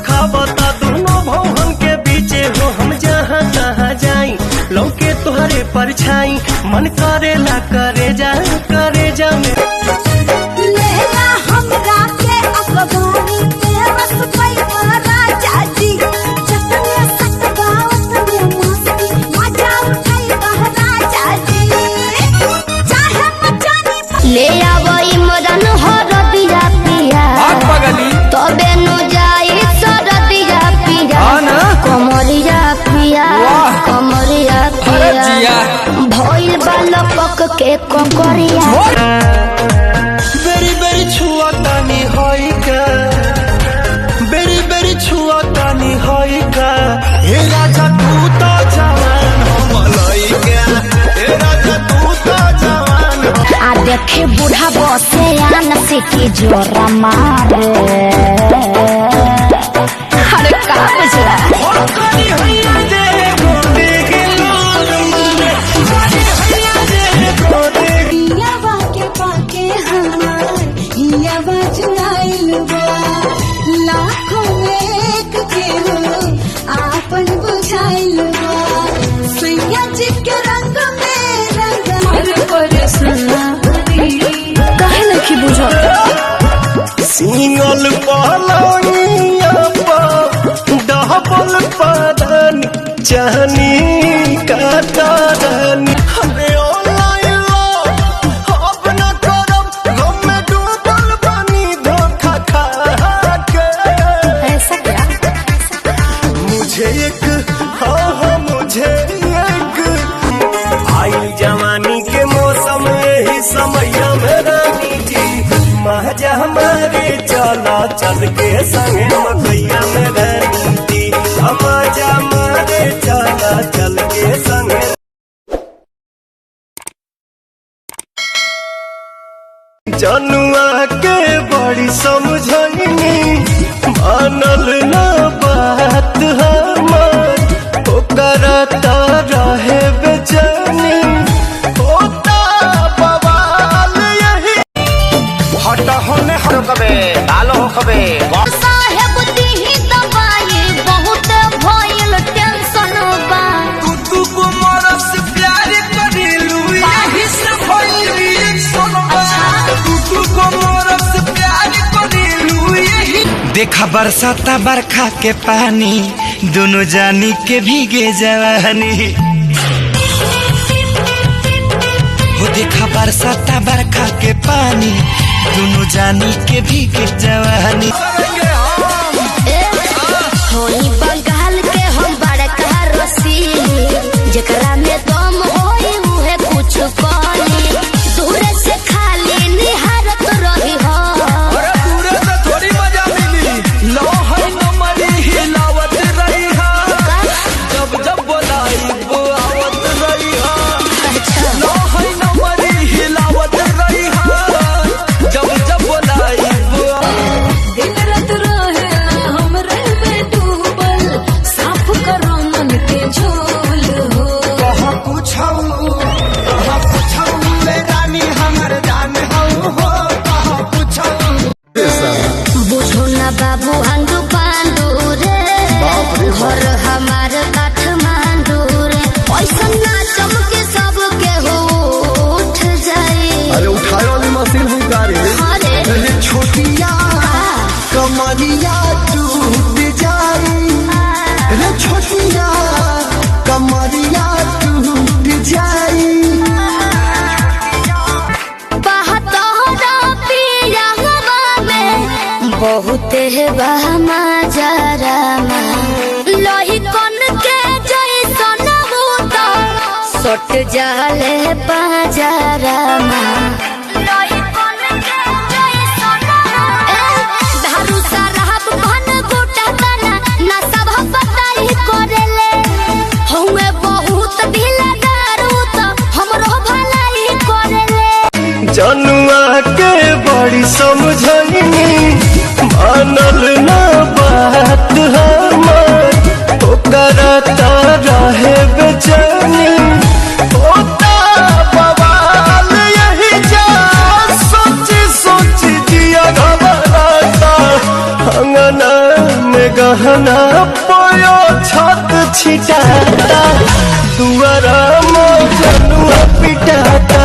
सखावता दोनों भवन के बीचे हो हम जहाँ तहाँ जाई लौके तुहरे परछाई मन करेला करे जा में ले आवई मदन हरदिया पिया तबे नु जाई सरदिया पिया कमरिया पिया भइल बालक के ककरिया बेरी बेरी छुआ तानी होई का बेरी बेरी छुआ तानी होई का हे राजा तू तो जवान हो लइका हे राजा तू तो जवान आ देखे बूढ़ा बसे आन सिटी जोरा मारे अरे का बुझला लाखों में एक के आपन बुझाइल सैया जी के रंग में काहे नहीं बुझो सिंगल पलंगिया पर डबल पदन चाहनी काटन हमें ऑनलाइन लो अब न करब गम में डूबल पानी धोखा खा के ऐसा क्या मुझे एक हाँ मुझे एक आई जवानी के मौसम यही समय में रानी जी महाजा हमारे चला चल के संगे मकैया में रानी जी महाजा हमारे चला चल के संगे जनुआ के बड़ी समझनी मानल ना बात हमार ओकरा रहे बेचैनी होता बवाल यही हट होने हरकबे डालो होकबे साहेब दी दवाई बहुत भइल टेंशन बा तू को मरस प्यार करिलू यही से भइल रिएक्शन बा तू को मरस प्यार करिलू यही देखा बरसाता बरखा के पानी दोनों जानी के भीगे जवानी वो देखा बरसाता बरखा के पानी दोनों जानी के भीगे जवानी होई बंगाल के हम बड़का रसीली जेकरा में दम होई उहे कुछ पानी दूर से खाली निहारत रही हो अरे पूरे से थोड़ी मजा मिली लो है नमरी हिलावत रही हा जब जब बोलाई वो आवत रही हा लो है नमरी हिलावत रही हा जब जब बोलाई वो दिन रात रहे हम रहबे डूबल साफ करो मन के झोल हो कहाँ पूछाऊ ले रानी हमर जान हो कहाँ पूछाऊ बुझो ना बाबू हंडू पांडू रे घर हमार काठमांडू रे ऐसा ना चमके सबके हो उठ जाए अरे उठाए वाली मशीन है गाड़ी अरे छोटिया कमरिया टूट जाई रे छोटिया कमरिया टूट जाई बहुत बहमा जरा लोही कन के जैसन होता सट जाले पाजरा लोही कन के जैसन धारू सरहब भन गोटा तना ना सब बताई करेले हउए बहुत ढीला दारू तो हमरो भलाई करेले जनुआ के बड़ी समझनी मानल ना बात हमार ओकरा रहे बेचैनी होता बवाल यही जा गहना पायो छत छिटाता दुआरा मजनुआ पिटाता